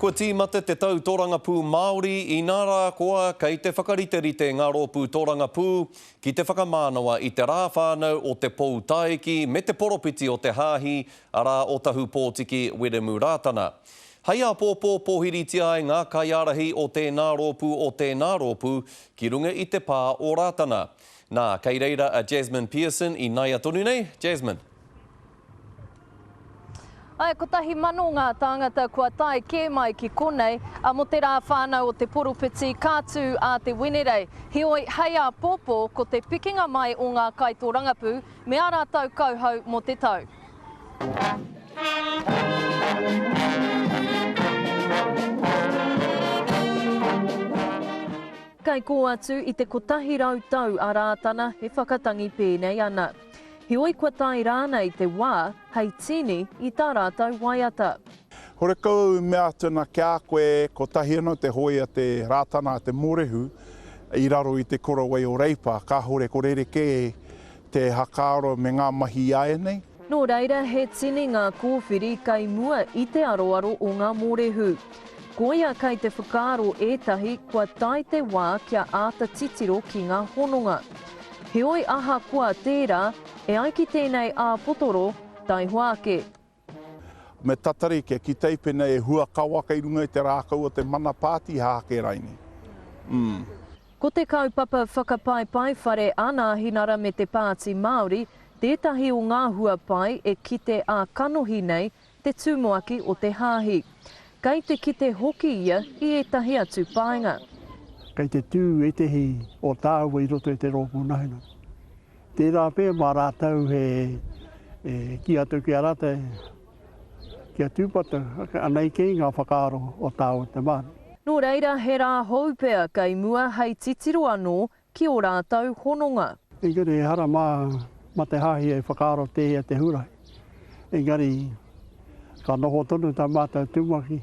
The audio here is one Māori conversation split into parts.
Kua tīmata te tau tōrangapū Māori, i nara koa kei te whakariterite ngā rōpū tōrangapū ki te whakamānawa i te rā whānau o te pou taiki me te poropiti o te hāhi ara o tahu pōtiki Weremu Rātana. Hei a pōpō pōhiriti ai ngā kaiarahi o tēnā rōpū ki runga i te pā o Rātana. Nā, kei reira a Jasmine Pearson i Nai Atonu nei. Jasmine. Ai, ko tahi mano ngā tāngata kua tae kē mai ki konei, mo te rā whānau o te poropiti kātū a te Wenerei. Heoi, hei a pōpō ko te pikinga mai o ngā kaitōrangapū, me a rātau kauhau mo te tau. Kei ko atu i te kotahi rautau a Rātana he whakatangi pēnei ana. Heoi kua tai rānei te wā, hei tini i tā rātau waiata. Hore kau mea tuna kia koe ko tahi anō te hoi a te Rātana a te Morehu i raro i te korawai o Reipa, ka hore ko rereke te hakaaro me ngā mahi ae nei. Nō reira he tini ngā kōwhiri kei mua i te aroaro o ngā Morehu. Koia kei te whakaaro ētahi kua tai te wā kia āta titiro ki ngā hononga. Heoi aha kua tērā, e ai ki tēnei a potoro, tai hoake. Me tatarike ki teipene e hua kawaka i runga i te rākau o te mana pāti hāke raini. Ko te kaupapa whakapai pai whare ana hinara me te pāti Māori, tētahi o ngā hua pai e kite a kanohi nei te tūmoaki o te hāhi. Kei te kite hoki ia i etahi atu painga. Kei te tū e tehi o tāua i roto e te rōpū nahina. Tērā pēr mā rātau he ki atu ki a rata, ki a tūpata, anei kei ngā whakaaro o tāua te māri. Nō reira he rā haupea kei mua hei titiro anō ki o rātau hononga. Engari he hara mā te hahi e whakaaro te te hurai. Engari ka noho tonu tā mātou tūmaki.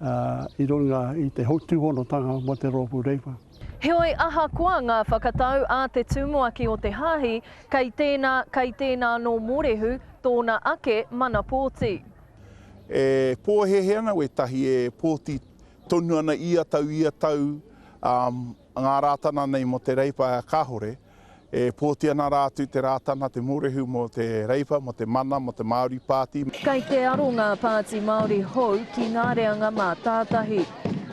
I runga i te tūhonotanga mo te rōpū Reipa. Heoi aha koa ngā whakatau a te tūmoaki o te hāhi, kei tēnā no Morehu, tōna ake mana pōti. E pōhehe ana we tahi e pōti tonu ana ia tau, ngā Rātana nei mo te Reipa kāhore, e pōti ana rātu te Rātana, te Morehu mo te Reipa, mo te mana, mo te Māori pāti. Kei te aro ngā pāti Māori hou ki ngā reanga mā tātahi.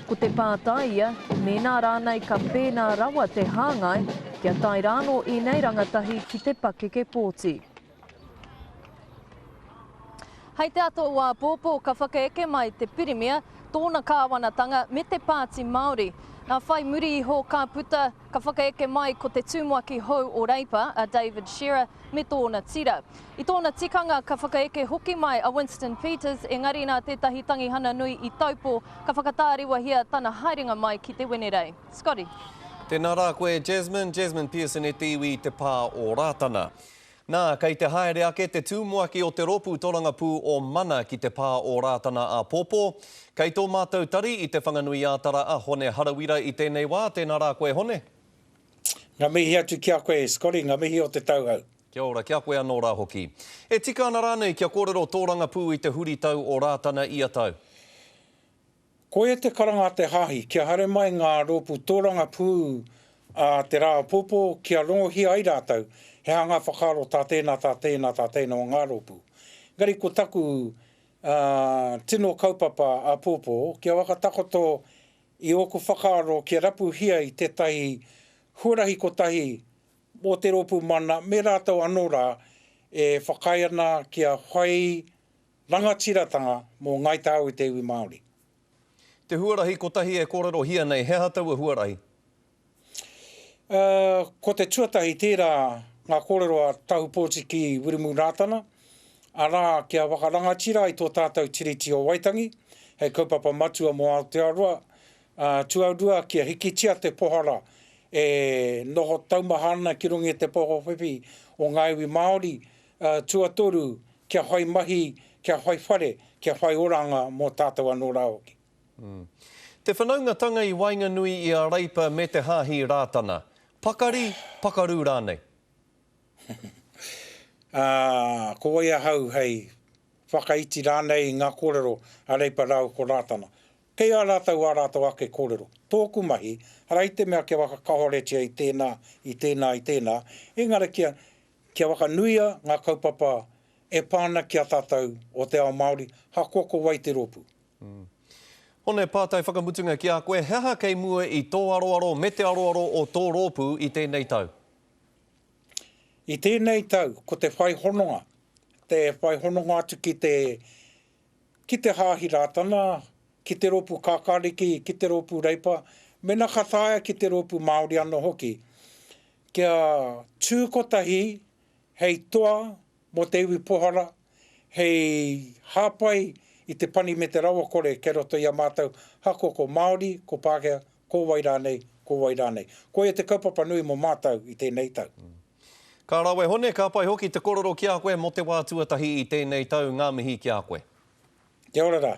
Ko te pātaia, mēnā rānei ka pēnā rawa te hāngai, kia tai rāno i nei rangatahi ki te pakeke pōti. Hei te ato wā pōpō ka whakaeke mai te pirimia, tōna kāwanatanga me te pāti Māori. Nā whai muri iho ka puta ka whakaeke mai ko te tūmoaki hou o Reipa, a David Shearer, me tōna tira. I tōna tikanga ka whakaeke hoki mai a Winston Peters, engari nā tētahi tangihana nui i taupo ka whakatāriwa hia tana haerenga mai ki te Wenerei. Scotty. Tēnā rā koe Jasmine Pearson e te iwi te pā o Rātana. Nā, kei te haere ake te tūmoaki o te rōpū tōrangapū o mana ki te pā o Rātana a Pōpō. Kei tō mātou tari i te whanganui ātara a Hone Harawira i tēnei wā. Tēnā rā koe Hone. Ngā mihi atu kia koe, Scotty, ngā mihi o te tauhau. Kia ora, kia koe anō rā hoki. E tika ana rānei kia kōrero tōrangapū i te huri tau o Rātana i a tau. Ko e te karanga te hahi, kia hare mai ngā rōpū tōrangapū a te rā Pōpō, kia rongohi ai rātau. He hanga whakaaro tā tēnā o ngā rōpū. Gari ko taku tino kaupapa a Pōpō, kia wakatakoto i oku whakaaro kia rapu hia i te tahi huarahi ko tahi o te rōpū mana, me rātau anō rā e whakai ana kia whai rangatiratanga mō ngai tāu i te iwi Māori. Te huarahi ko tahi e kōrero hia nei, he hatau e huarahi? Ko te tuatahi tērā ngā kōrero a tahu pōtiki Weremu Rātana, arā kia wakarangatira i tō tātou tiriti o Waitangi, hei kaupapa matua mo Aotearoa, tuaurua kia hikitia te pohara e noho taumahana ki rungi te poho whiwhi o ngā iwi Māori, tuatoru kia whai mahi, kia whai whare, kia whai oranga mō tātou anō rāoki. Te whanaungatanga i Wainganui i a Reipa me te hāhi Rātana, pakaru rānei. Ko ia hau hei whakaiti rānei ngā kōrero a Reipa rau ko Rātana. Kei a rātou ake kōrero. Tōku mahi, hara i te mea kia waka kahoretia i tēnā. Engara kia waka nuia ngā kaupapa e pāna kia tātou o te ao Māori, hakoko wai te rōpū. Hone pātai whakamutunga ki a koe, heha kei mua i tō aroaro me te aroaro o tō rōpū i tēnei tau? I tēnei tau, ko te whai hononga. Te whai hononga atu ki te hāhi rātana, ki te rōpū kākāriki, ki te rōpū reipa, mena kataia ki te rōpū Māori anō hoki. Kia tūkotahi, hei toa mo te iwi pohara, hei hāpai i te pani me te rawa kore ke roto i a mātou, hako ko Māori, ko Pākehā, ko Wairānei. Ko e te kaupapa nui mo mātou i tēnei tau. Ka rawe hone, ka pai hoki te kororo ki a koe mo te wā tuatahi i tēnei tau, ngā mihi ki a koe. Kia ora rā.